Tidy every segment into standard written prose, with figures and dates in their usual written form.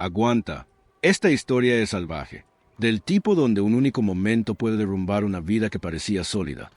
Aguanta. Esta historia es salvaje, del tipo donde un único momento puede derrumbar una vida que parecía sólida,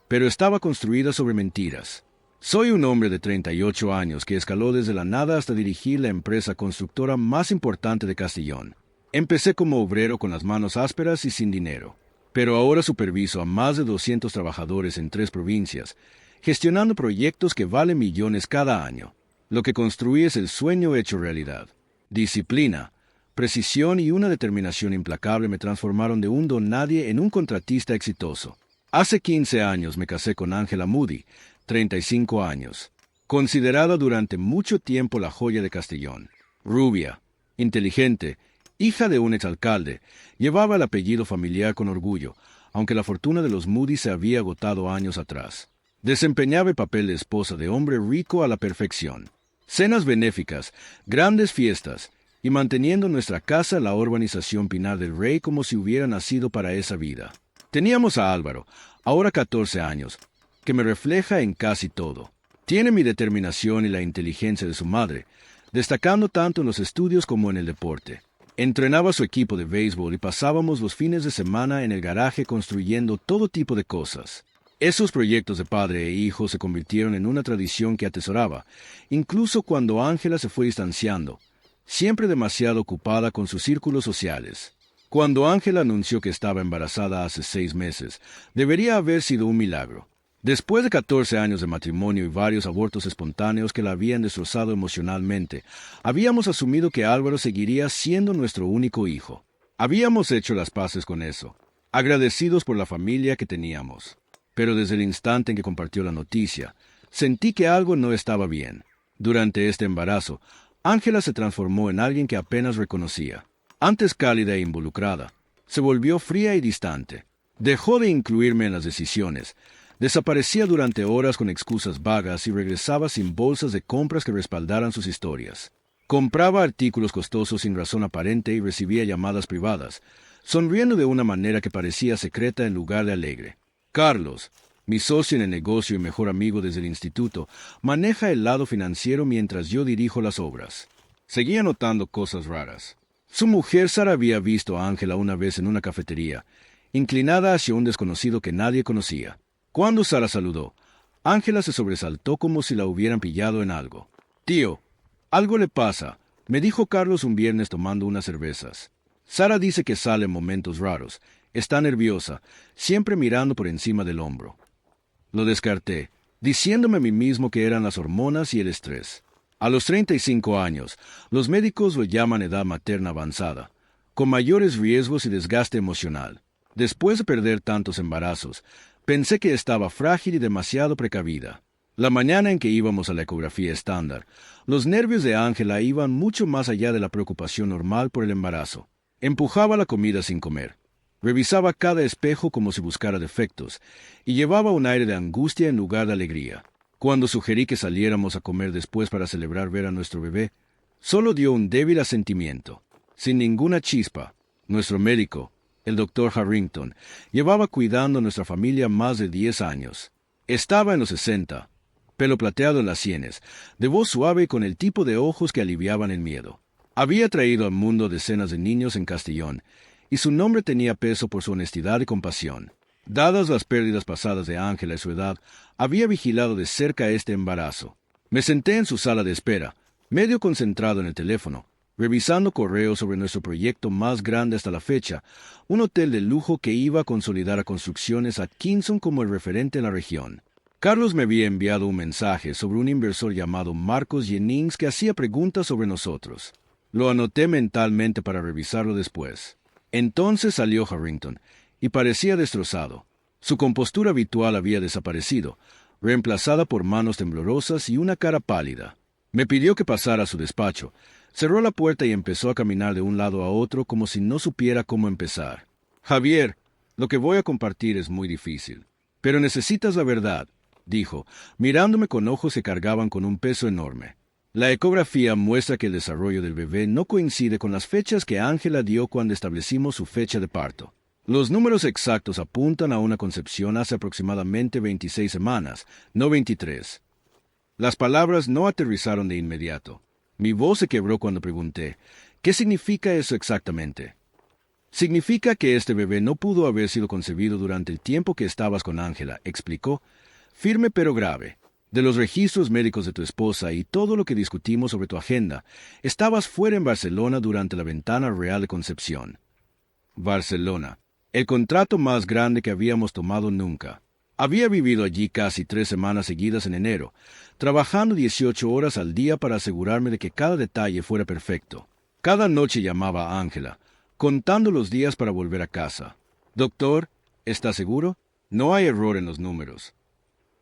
pero estaba construida sobre mentiras. Soy un hombre de 38 años que escaló desde la nada hasta dirigir la empresa constructora más importante de Castellón. Empecé como obrero con las manos ásperas y sin dinero, pero ahora superviso a más de 200 trabajadores en 3 provincias, gestionando proyectos que valen millones cada año. Lo que construí es el sueño hecho realidad. Disciplina, precisión y una determinación implacable me transformaron de un don nadie en un contratista exitoso. Hace 15 años me casé con Ángela Moody, 35 años, considerada durante mucho tiempo la joya de Castellón. Rubia, inteligente, hija de un exalcalde, llevaba el apellido familiar con orgullo, aunque la fortuna de los Moody se había agotado años atrás. Desempeñaba el papel de esposa de hombre rico a la perfección. Cenas benéficas, grandes fiestas, y manteniendo nuestra casa la urbanización Pinar del Rey como si hubiera nacido para esa vida. Teníamos a Álvaro, ahora 14 años, que me refleja en casi todo. Tiene mi determinación y la inteligencia de su madre, destacando tanto en los estudios como en el deporte. Entrenaba su equipo de béisbol y pasábamos los fines de semana en el garaje construyendo todo tipo de cosas. Esos proyectos de padre e hijo se convirtieron en una tradición que atesoraba, incluso cuando Ángela se fue distanciando, siempre demasiado ocupada con sus círculos sociales. Cuando Ángela anunció que estaba embarazada hace 6 meses, debería haber sido un milagro. Después de 14 años de matrimonio y varios abortos espontáneos que la habían destrozado emocionalmente, habíamos asumido que Álvaro seguiría siendo nuestro único hijo. Habíamos hecho las paces con eso, agradecidos por la familia que teníamos. Pero desde el instante en que compartió la noticia, sentí que algo no estaba bien. Durante este embarazo, Ángela se transformó en alguien que apenas reconocía. Antes cálida e involucrada, se volvió fría y distante. Dejó de incluirme en las decisiones. Desaparecía durante horas con excusas vagas y regresaba sin bolsas de compras que respaldaran sus historias. Compraba artículos costosos sin razón aparente y recibía llamadas privadas, sonriendo de una manera que parecía secreta en lugar de alegre. Carlos, mi socio en el negocio y mejor amigo desde el instituto, maneja el lado financiero mientras yo dirijo las obras. Seguía notando cosas raras. Su mujer Sara había visto a Ángela una vez en una cafetería, inclinada hacia un desconocido que nadie conocía. Cuando Sara saludó, Ángela se sobresaltó como si la hubieran pillado en algo. «Tío, algo le pasa», me dijo Carlos un viernes tomando unas cervezas. Sara dice que sale en momentos raros. Está nerviosa, siempre mirando por encima del hombro. Lo descarté, diciéndome a mí mismo que eran las hormonas y el estrés. A los 35 años, los médicos lo llaman edad materna avanzada, con mayores riesgos y desgaste emocional. Después de perder tantos embarazos, pensé que estaba frágil y demasiado precavida. La mañana en que íbamos a la ecografía estándar, los nervios de Ángela iban mucho más allá de la preocupación normal por el embarazo. Empujaba la comida sin comer. Revisaba cada espejo como si buscara defectos, y llevaba un aire de angustia en lugar de alegría. Cuando sugerí que saliéramos a comer después para celebrar ver a nuestro bebé, solo dio un débil asentimiento. Sin ninguna chispa, nuestro médico, el doctor Harrington, llevaba cuidando a nuestra familia más de 10 años. Estaba en los 60, pelo plateado en las sienes, de voz suave y con el tipo de ojos que aliviaban el miedo. Había traído al mundo decenas de niños en Castellón, y su nombre tenía peso por su honestidad y compasión. Dadas las pérdidas pasadas de Ángela y su edad, había vigilado de cerca este embarazo. Me senté en su sala de espera, medio concentrado en el teléfono, revisando correos sobre nuestro proyecto más grande hasta la fecha, un hotel de lujo que iba a consolidar a Construcciones Atkinson como el referente en la región. Carlos me había enviado un mensaje sobre un inversor llamado Marcos Jennings que hacía preguntas sobre nosotros. Lo anoté mentalmente para revisarlo después. Entonces salió Harrington, y parecía destrozado. Su compostura habitual había desaparecido, reemplazada por manos temblorosas y una cara pálida. Me pidió que pasara a su despacho, cerró la puerta y empezó a caminar de un lado a otro como si no supiera cómo empezar. «Javier, lo que voy a compartir es muy difícil. Pero necesitas la verdad», dijo, mirándome con ojos que cargaban con un peso enorme. La ecografía muestra que el desarrollo del bebé no coincide con las fechas que Ángela dio cuando establecimos su fecha de parto. Los números exactos apuntan a una concepción hace aproximadamente 26 semanas, no 23. Las palabras no aterrizaron de inmediato. Mi voz se quebró cuando pregunté, ¿Qué significa eso exactamente? Significa que este bebé no pudo haber sido concebido durante el tiempo que estabas con Ángela, explicó, firme pero grave. De los registros médicos de tu esposa y todo lo que discutimos sobre tu agenda, estabas fuera en Barcelona durante la ventana real de concepción. Barcelona, el contrato más grande que habíamos tomado nunca. Había vivido allí casi 3 semanas seguidas en enero, trabajando 18 horas al día para asegurarme de que cada detalle fuera perfecto. Cada noche llamaba a Ángela, contando los días para volver a casa. Doctor, ¿está seguro? No hay error en los números.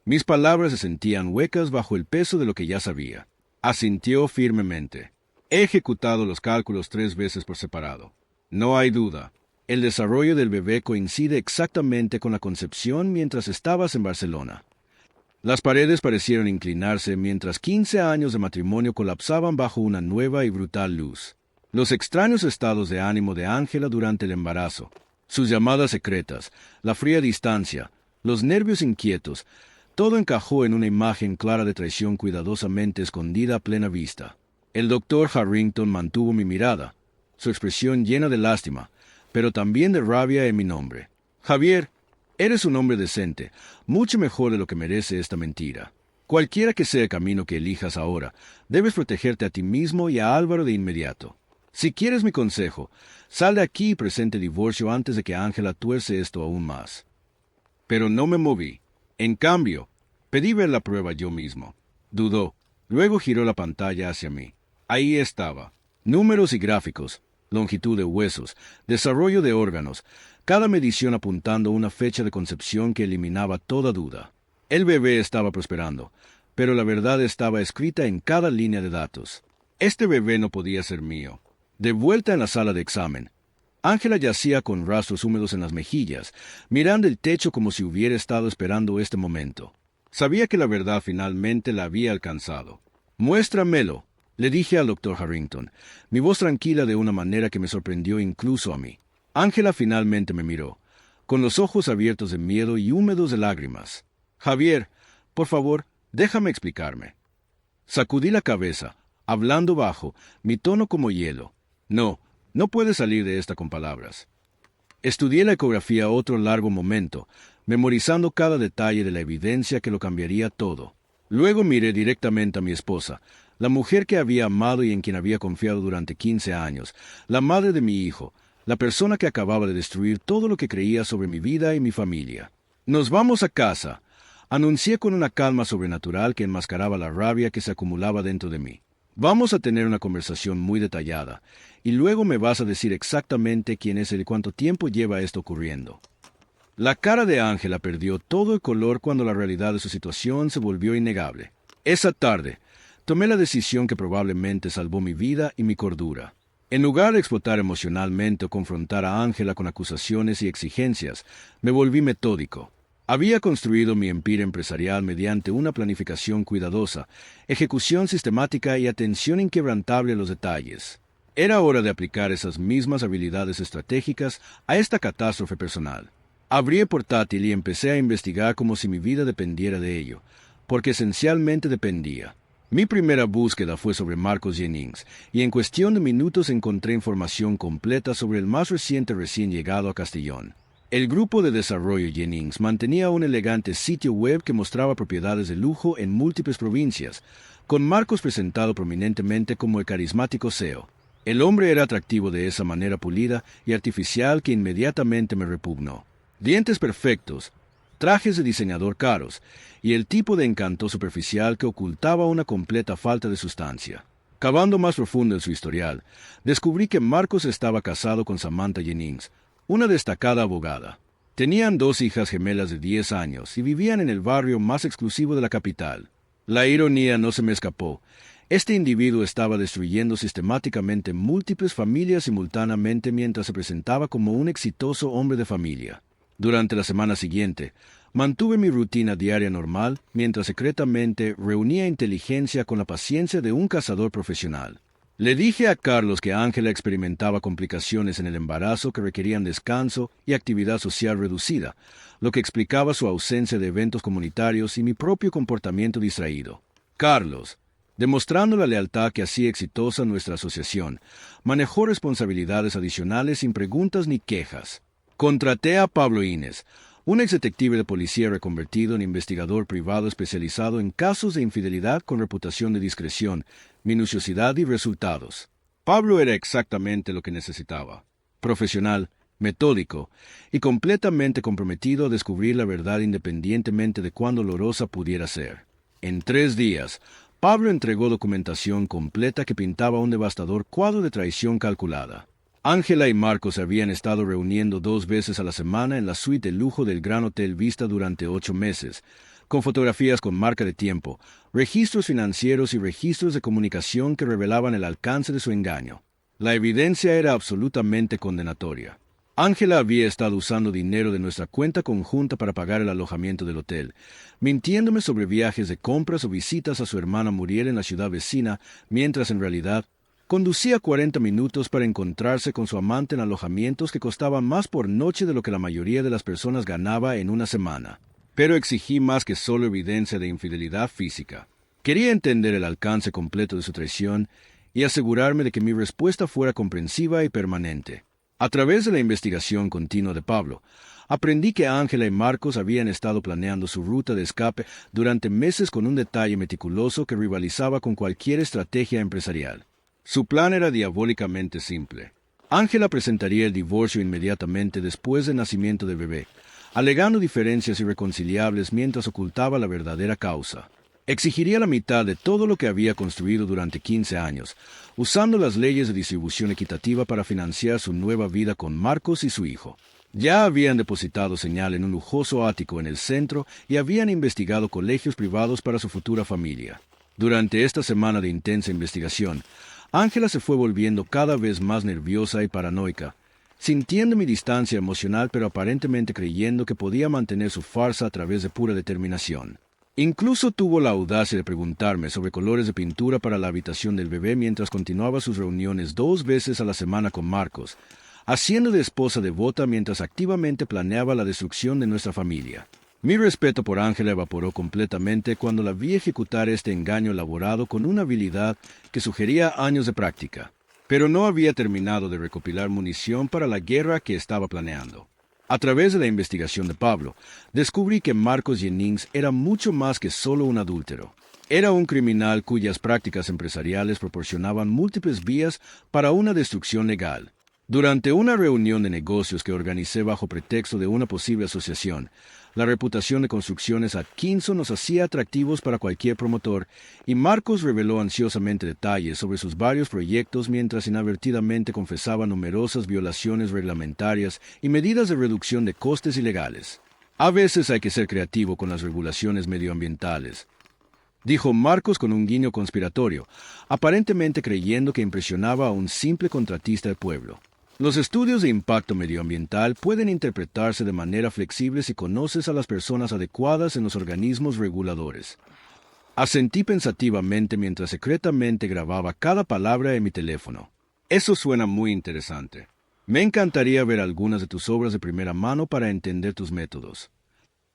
Mis palabras se sentían huecas bajo el peso de lo que ya sabía. Asintió firmemente. He ejecutado los cálculos 3 veces por separado. No hay duda. El desarrollo del bebé coincide exactamente con la concepción mientras estabas en Barcelona. Las paredes parecieron inclinarse mientras 15 años de matrimonio colapsaban bajo una nueva y brutal luz. Los extraños estados de ánimo de Ángela durante el embarazo, sus llamadas secretas, la fría distancia, los nervios inquietos, todo encajó en una imagen clara de traición cuidadosamente escondida a plena vista. El doctor Harrington mantuvo mi mirada, su expresión llena de lástima, pero también de rabia en mi nombre. Javier, eres un hombre decente, mucho mejor de lo que merece esta mentira. Cualquiera que sea el camino que elijas ahora, debes protegerte a ti mismo y a Álvaro de inmediato. Si quieres mi consejo, sal de aquí y presente divorcio antes de que Ángela tuerce esto aún más. Pero no me moví. En cambio, pedí ver la prueba yo mismo. Dudó. Luego giró la pantalla hacia mí. Ahí estaba. Números y gráficos, longitud de huesos, desarrollo de órganos, cada medición apuntando una fecha de concepción que eliminaba toda duda. El bebé estaba prosperando, pero la verdad estaba escrita en cada línea de datos. Este bebé no podía ser mío. De vuelta en la sala de examen, Ángela yacía con rastros húmedos en las mejillas, mirando el techo como si hubiera estado esperando este momento. Sabía que la verdad finalmente la había alcanzado. «Muéstramelo», le dije al doctor Harrington, mi voz tranquila de una manera que me sorprendió incluso a mí. Ángela finalmente me miró, con los ojos abiertos de miedo y húmedos de lágrimas. «Javier, por favor, déjame explicarme». Sacudí la cabeza, hablando bajo, mi tono como hielo. No puedes salir de esta con palabras. Estudié la ecografía otro largo momento, memorizando cada detalle de la evidencia que lo cambiaría todo. Luego miré directamente a mi esposa, la mujer que había amado y en quien había confiado durante 15 años, la madre de mi hijo, la persona que acababa de destruir todo lo que creía sobre mi vida y mi familia. «Nos vamos a casa», anuncié con una calma sobrenatural que enmascaraba la rabia que se acumulaba dentro de mí. «Vamos a tener una conversación muy detallada, y luego me vas a decir exactamente quién es él y cuánto tiempo lleva esto ocurriendo». La cara de Ángela perdió todo el color cuando la realidad de su situación se volvió innegable. Esa tarde, tomé la decisión que probablemente salvó mi vida y mi cordura. En lugar de explotar emocionalmente o confrontar a Ángela con acusaciones y exigencias, me volví metódico. Había construido mi empire empresarial mediante una planificación cuidadosa, ejecución sistemática y atención inquebrantable a los detalles. Era hora de aplicar esas mismas habilidades estratégicas a esta catástrofe personal. Abrí el portátil y empecé a investigar como si mi vida dependiera de ello, porque esencialmente dependía. Mi primera búsqueda fue sobre Marcos Jennings, y en cuestión de minutos encontré información completa sobre el más reciente recién llegado a Castellón. El grupo de desarrollo Jennings mantenía un elegante sitio web que mostraba propiedades de lujo en múltiples provincias, con Marcos presentado prominentemente como el carismático CEO. El hombre era atractivo de esa manera pulida y artificial que inmediatamente me repugnó. Dientes perfectos, trajes de diseñador caros, y el tipo de encanto superficial que ocultaba una completa falta de sustancia. Cavando más profundo en su historial, descubrí que Marcos estaba casado con Samantha Jennings, una destacada abogada. Tenían 2 hijas gemelas de 10 años y vivían en el barrio más exclusivo de la capital. La ironía no se me escapó. Este individuo estaba destruyendo sistemáticamente múltiples familias simultáneamente mientras se presentaba como un exitoso hombre de familia. Durante la semana siguiente, mantuve mi rutina diaria normal mientras secretamente reunía inteligencia con la paciencia de un cazador profesional. Le dije a Carlos que Ángela experimentaba complicaciones en el embarazo que requerían descanso y actividad social reducida, lo que explicaba su ausencia de eventos comunitarios y mi propio comportamiento distraído. «Carlos, Demostrando la lealtad que hacía exitosa nuestra asociación, manejó responsabilidades adicionales sin preguntas ni quejas. Contraté a Pablo Inés, un ex detective de policía reconvertido en investigador privado especializado en casos de infidelidad con reputación de discreción, minuciosidad y resultados. Pablo era exactamente lo que necesitaba. Profesional, metódico y completamente comprometido a descubrir la verdad independientemente de cuán dolorosa pudiera ser. En 3 días, Pablo entregó documentación completa que pintaba un devastador cuadro de traición calculada. Ángela y Marcos se habían estado reuniendo 2 veces a la semana en la suite de lujo del Gran Hotel Vista durante 8 meses, con fotografías con marca de tiempo, registros financieros y registros de comunicación que revelaban el alcance de su engaño. La evidencia era absolutamente condenatoria. Ángela había estado usando dinero de nuestra cuenta conjunta para pagar el alojamiento del hotel, mintiéndome sobre viajes de compras o visitas a su hermana Muriel en la ciudad vecina, mientras en realidad conducía 40 minutos para encontrarse con su amante en alojamientos que costaban más por noche de lo que la mayoría de las personas ganaba en una semana. Pero exigí más que solo evidencia de infidelidad física. Quería entender el alcance completo de su traición y asegurarme de que mi respuesta fuera comprensiva y permanente. A través de la investigación continua de Pablo, aprendí que Ángela y Marcos habían estado planeando su ruta de escape durante meses con un detalle meticuloso que rivalizaba con cualquier estrategia empresarial. Su plan era diabólicamente simple. Ángela presentaría el divorcio inmediatamente después del nacimiento del bebé, alegando diferencias irreconciliables mientras ocultaba la verdadera causa. Exigiría la mitad de todo lo que había construido durante 15 años, usando las leyes de distribución equitativa para financiar su nueva vida con Marcos y su hijo. Ya habían depositado señal en un lujoso ático en el centro y habían investigado colegios privados para su futura familia. Durante esta semana de intensa investigación, Ángela se fue volviendo cada vez más nerviosa y paranoica, sintiendo mi distancia emocional pero aparentemente creyendo que podía mantener su farsa a través de pura determinación. Incluso tuvo la audacia de preguntarme sobre colores de pintura para la habitación del bebé mientras continuaba sus reuniones 2 veces a la semana con Marcos, haciendo de esposa devota mientras activamente planeaba la destrucción de nuestra familia. Mi respeto por Ángela evaporó completamente cuando la vi ejecutar este engaño elaborado con una habilidad que sugería años de práctica. Pero no había terminado de recopilar munición para la guerra que estaba planeando. A través de la investigación de Pablo, descubrí que Marcos Jennings era mucho más que solo un adúltero. Era un criminal cuyas prácticas empresariales proporcionaban múltiples vías para una destrucción legal. Durante una reunión de negocios que organicé bajo pretexto de una posible asociación, la reputación de Construcciones Atkinson nos hacía atractivos para cualquier promotor, y Marcos reveló ansiosamente detalles sobre sus varios proyectos mientras inadvertidamente confesaba numerosas violaciones reglamentarias y medidas de reducción de costes ilegales. A veces hay que ser creativo con las regulaciones medioambientales, dijo Marcos con un guiño conspiratorio, aparentemente creyendo que impresionaba a un simple contratista de pueblo. Los estudios de impacto medioambiental pueden interpretarse de manera flexible si conoces a las personas adecuadas en los organismos reguladores. Asentí pensativamente mientras secretamente grababa cada palabra en mi teléfono. Eso suena muy interesante. Me encantaría ver algunas de tus obras de primera mano para entender tus métodos.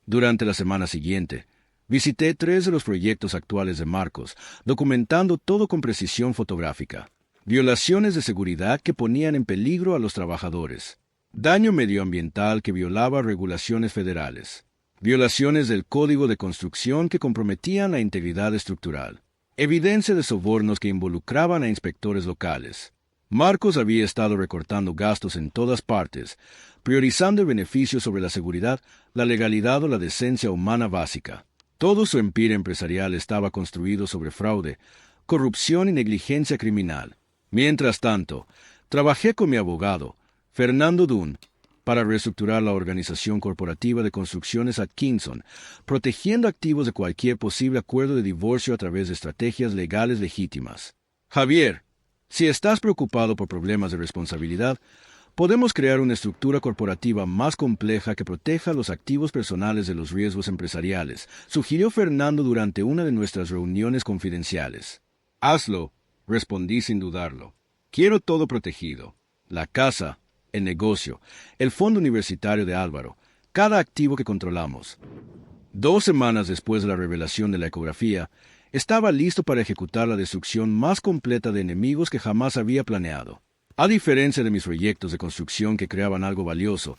Durante la semana siguiente, visité 3 de los proyectos actuales de Marcos, documentando todo con precisión fotográfica. Violaciones de seguridad que ponían en peligro a los trabajadores. Daño medioambiental que violaba regulaciones federales. Violaciones del Código de Construcción que comprometían la integridad estructural. Evidencia de sobornos que involucraban a inspectores locales. Marcos había estado recortando gastos en todas partes, priorizando el beneficio sobre la seguridad, la legalidad o la decencia humana básica. Todo su empire empresarial estaba construido sobre fraude, corrupción y negligencia criminal. Mientras tanto, trabajé con mi abogado, Fernando Dunn, para reestructurar la organización corporativa de Construcciones Atkinson, protegiendo activos de cualquier posible acuerdo de divorcio a través de estrategias legales legítimas. Javier, si estás preocupado por problemas de responsabilidad, podemos crear una estructura corporativa más compleja que proteja los activos personales de los riesgos empresariales, sugirió Fernando durante una de nuestras reuniones confidenciales. Hazlo, respondí sin dudarlo. Quiero todo protegido. La casa, el negocio, el fondo universitario de Álvaro, cada activo que controlamos. 2 semanas después de la revelación de la ecografía, Estaba listo para ejecutar la destrucción más completa de enemigos que jamás había planeado. A diferencia de mis proyectos de construcción que creaban algo valioso,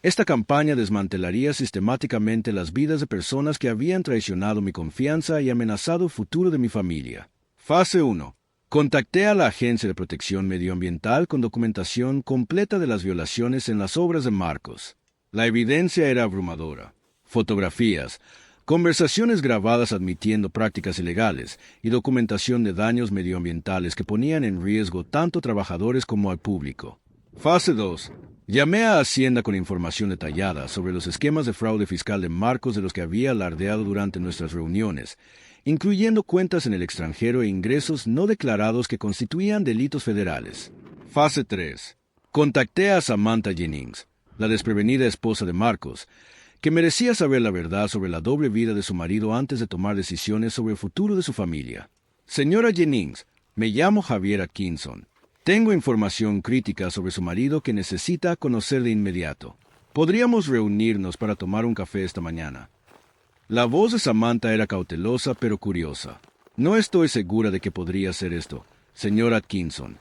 esta campaña desmantelaría sistemáticamente las vidas de personas que habían traicionado mi confianza y amenazado el futuro de mi familia. Fase 1. Contacté a la Agencia de Protección Medioambiental con documentación completa de las violaciones en las obras de Marcos. La evidencia era abrumadora. Fotografías, conversaciones grabadas admitiendo prácticas ilegales y documentación de daños medioambientales que ponían en riesgo tanto trabajadores como al público. Fase 2. Llamé a Hacienda con información detallada sobre los esquemas de fraude fiscal de Marcos de los que había alardeado durante nuestras reuniones, incluyendo cuentas en el extranjero e ingresos no declarados que constituían delitos federales. Fase 3. Contacté a Samantha Jennings, la desprevenida esposa de Marcos, que merecía saber la verdad sobre la doble vida de su marido antes de tomar decisiones sobre el futuro de su familia. Señora Jennings, me llamo Javier Atkinson. Tengo información crítica sobre su marido que necesita conocer de inmediato. Podríamos reunirnos para tomar un café esta mañana. La voz de Samantha era cautelosa pero curiosa. No estoy segura de que podría ser esto, señor Atkinson.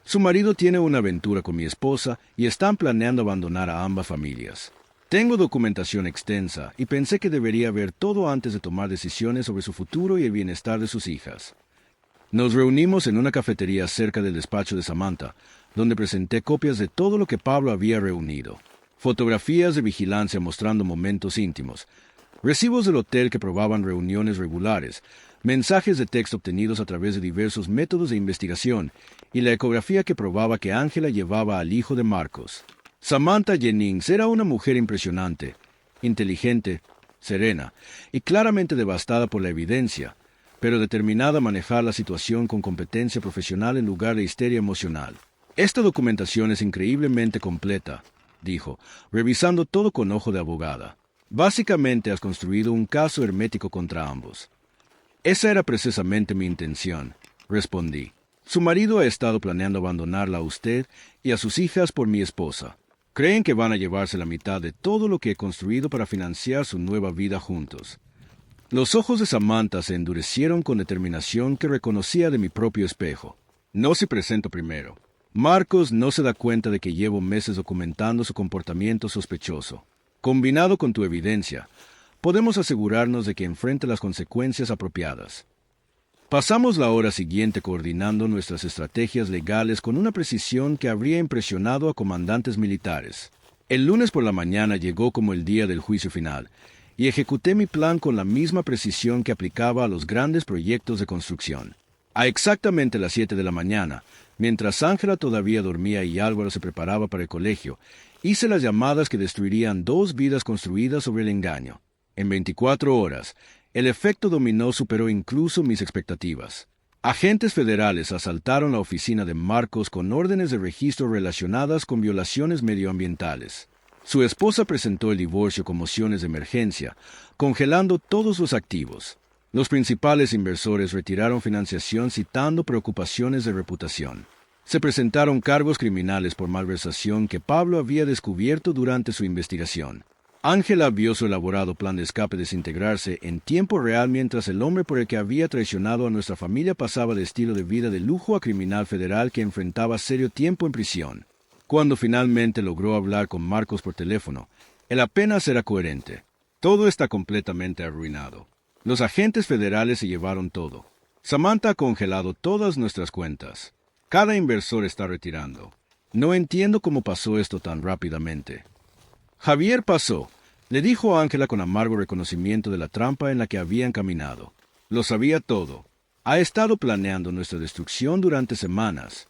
Su marido tiene una aventura con mi esposa y están planeando abandonar a ambas familias. Tengo documentación extensa y pensé que debería ver todo antes de tomar decisiones sobre su futuro y el bienestar de sus hijas. Nos reunimos en una cafetería cerca del despacho de Samantha, donde presenté copias de todo lo que Pablo había reunido. Fotografías de vigilancia mostrando momentos íntimos, recibos del hotel que probaban reuniones regulares, mensajes de texto obtenidos a través de diversos métodos de investigación y la ecografía que probaba que Ángela llevaba al hijo de Marcos. Samantha Jennings era una mujer impresionante, inteligente, serena y claramente devastada por la evidencia, pero determinada a manejar la situación con competencia profesional en lugar de histeria emocional. Esta documentación es increíblemente completa, dijo, revisando todo con ojo de abogada. Básicamente has construido un caso hermético contra ambos. Esa era precisamente mi intención, respondí. Su marido ha estado planeando abandonarla a usted y a sus hijas por mi esposa. Creen que van a llevarse la mitad de todo lo que he construido para financiar su nueva vida juntos. Los ojos de Samantha se endurecieron con determinación que reconocía de mi propio espejo. No se presento primero. Marcos no se da cuenta de que llevo meses documentando su comportamiento sospechoso. Combinado con tu evidencia, podemos asegurarnos de que enfrente las consecuencias apropiadas. Pasamos la hora siguiente coordinando nuestras estrategias legales con una precisión que habría impresionado a comandantes militares. El lunes por la mañana llegó como el día del juicio final, y ejecuté mi plan con la misma precisión que aplicaba a los grandes proyectos de construcción. A exactamente las 7 de la mañana, mientras Ángela todavía dormía y Álvaro se preparaba para el colegio, hice las llamadas que destruirían 2 vidas construidas sobre el engaño. En 24 horas, el efecto dominó superó incluso mis expectativas. Agentes federales asaltaron la oficina de Marcos con órdenes de registro relacionadas con violaciones medioambientales. Su esposa presentó el divorcio con mociones de emergencia, congelando todos los activos. Los principales inversores retiraron financiación citando preocupaciones de reputación. Se presentaron cargos criminales por malversación que Pablo había descubierto durante su investigación. Ángela vio su elaborado plan de escape desintegrarse en tiempo real mientras el hombre por el que había traicionado a nuestra familia pasaba de estilo de vida de lujo a criminal federal que enfrentaba serio tiempo en prisión. Cuando finalmente logró hablar con Marcos por teléfono, él apenas era coherente. Todo está completamente arruinado. Los agentes federales se llevaron todo. Samantha ha congelado todas nuestras cuentas. Cada inversor está retirando. No entiendo cómo pasó esto tan rápidamente. Javier pasó, le dijo a Ángela con amargo reconocimiento de la trampa en la que habían caminado. Lo sabía todo. Ha estado planeando nuestra destrucción durante semanas.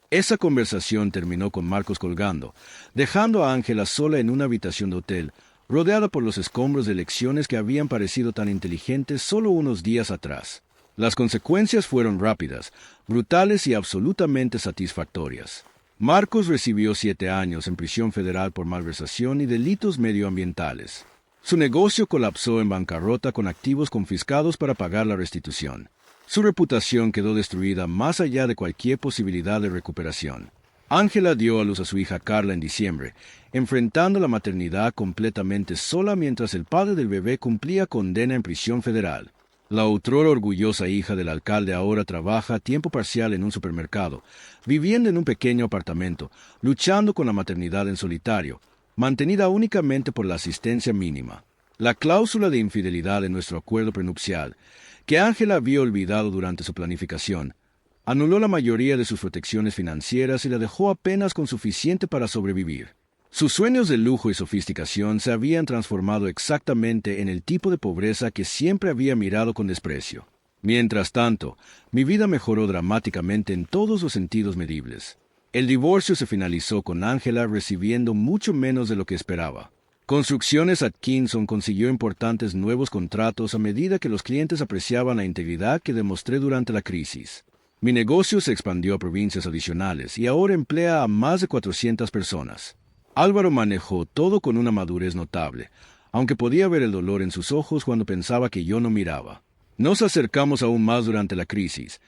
Esa conversación terminó con Marcos colgando, dejando a Ángela sola en una habitación de hotel, rodeada por los escombros de lecciones que habían parecido tan inteligentes solo unos días atrás. Las consecuencias fueron rápidas, brutales y absolutamente satisfactorias. Marcos recibió 7 años en prisión federal por malversación y delitos medioambientales. Su negocio colapsó en bancarrota con activos confiscados para pagar la restitución. Su reputación quedó destruida más allá de cualquier posibilidad de recuperación. Ángela dio a luz a su hija Carla en diciembre, enfrentando la maternidad completamente sola mientras el padre del bebé cumplía condena en prisión federal. La otrora orgullosa hija del alcalde ahora trabaja a tiempo parcial en un supermercado, viviendo en un pequeño apartamento, luchando con la maternidad en solitario, mantenida únicamente por la asistencia mínima. La cláusula de infidelidad en nuestro acuerdo prenupcial, que Ángela había olvidado durante su planificación, anuló la mayoría de sus protecciones financieras y la dejó apenas con suficiente para sobrevivir. Sus sueños de lujo y sofisticación se habían transformado exactamente en el tipo de pobreza que siempre había mirado con desprecio. Mientras tanto, mi vida mejoró dramáticamente en todos los sentidos medibles. El divorcio se finalizó con Ángela recibiendo mucho menos de lo que esperaba. Construcciones Atkinson consiguió importantes nuevos contratos a medida que los clientes apreciaban la integridad que demostré durante la crisis. Mi negocio se expandió a provincias adicionales y ahora emplea a más de 400 personas. Álvaro manejó todo con una madurez notable, aunque podía ver el dolor en sus ojos cuando pensaba que yo no miraba. Nos acercamos aún más durante la crisis,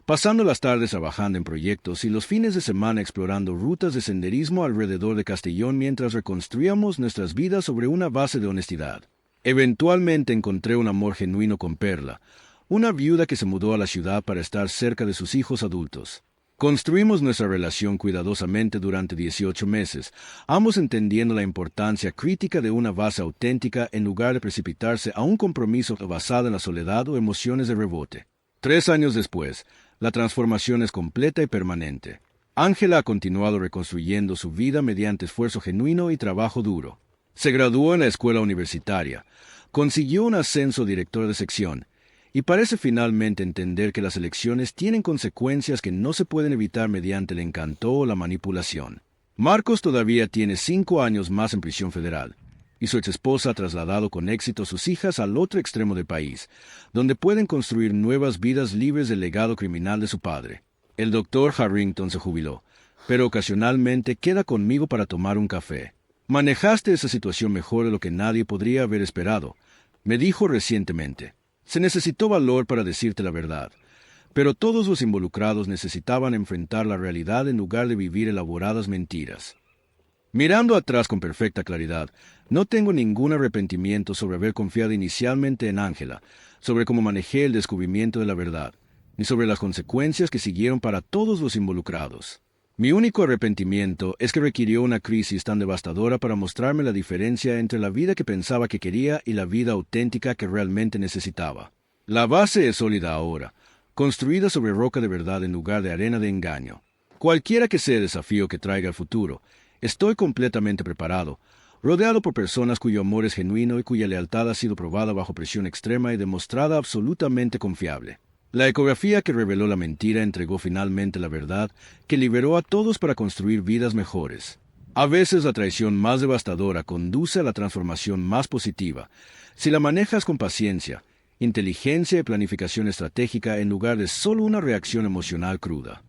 pasando las tardes trabajando en proyectos y los fines de semana explorando rutas de senderismo alrededor de Castellón mientras reconstruíamos nuestras vidas sobre una base de honestidad. Eventualmente encontré un amor genuino con Perla, una viuda que se mudó a la ciudad para estar cerca de sus hijos adultos. Construimos nuestra relación cuidadosamente durante 18 meses, ambos entendiendo la importancia crítica de una base auténtica en lugar de precipitarse a un compromiso basado en la soledad o emociones de rebote. 3 años después, la transformación es completa y permanente. Ángela ha continuado reconstruyendo su vida mediante esfuerzo genuino y trabajo duro. Se graduó en la escuela universitaria, consiguió un ascenso a director de sección, y parece finalmente entender que las elecciones tienen consecuencias que no se pueden evitar mediante el encanto o la manipulación. Marcos todavía tiene 5 años más en prisión federal, y su exesposa ha trasladado con éxito a sus hijas al otro extremo del país, donde pueden construir nuevas vidas libres del legado criminal de su padre. El doctor Harrington se jubiló, pero ocasionalmente queda conmigo para tomar un café. «Manejaste esa situación mejor de lo que nadie podría haber esperado», me dijo recientemente. Se necesitó valor para decirte la verdad, pero todos los involucrados necesitaban enfrentar la realidad en lugar de vivir elaboradas mentiras. Mirando atrás con perfecta claridad, no tengo ningún arrepentimiento sobre haber confiado inicialmente en Ángela, sobre cómo manejé el descubrimiento de la verdad, ni sobre las consecuencias que siguieron para todos los involucrados. Mi único arrepentimiento es que requirió una crisis tan devastadora para mostrarme la diferencia entre la vida que pensaba que quería y la vida auténtica que realmente necesitaba. La base es sólida ahora, construida sobre roca de verdad en lugar de arena de engaño. Cualquiera que sea el desafío que traiga el futuro, estoy completamente preparado, rodeado por personas cuyo amor es genuino y cuya lealtad ha sido probada bajo presión extrema y demostrada absolutamente confiable. La ecografía que reveló la mentira entregó finalmente la verdad que liberó a todos para construir vidas mejores. A veces la traición más devastadora conduce a la transformación más positiva, si la manejas con paciencia, inteligencia y planificación estratégica en lugar de solo una reacción emocional cruda.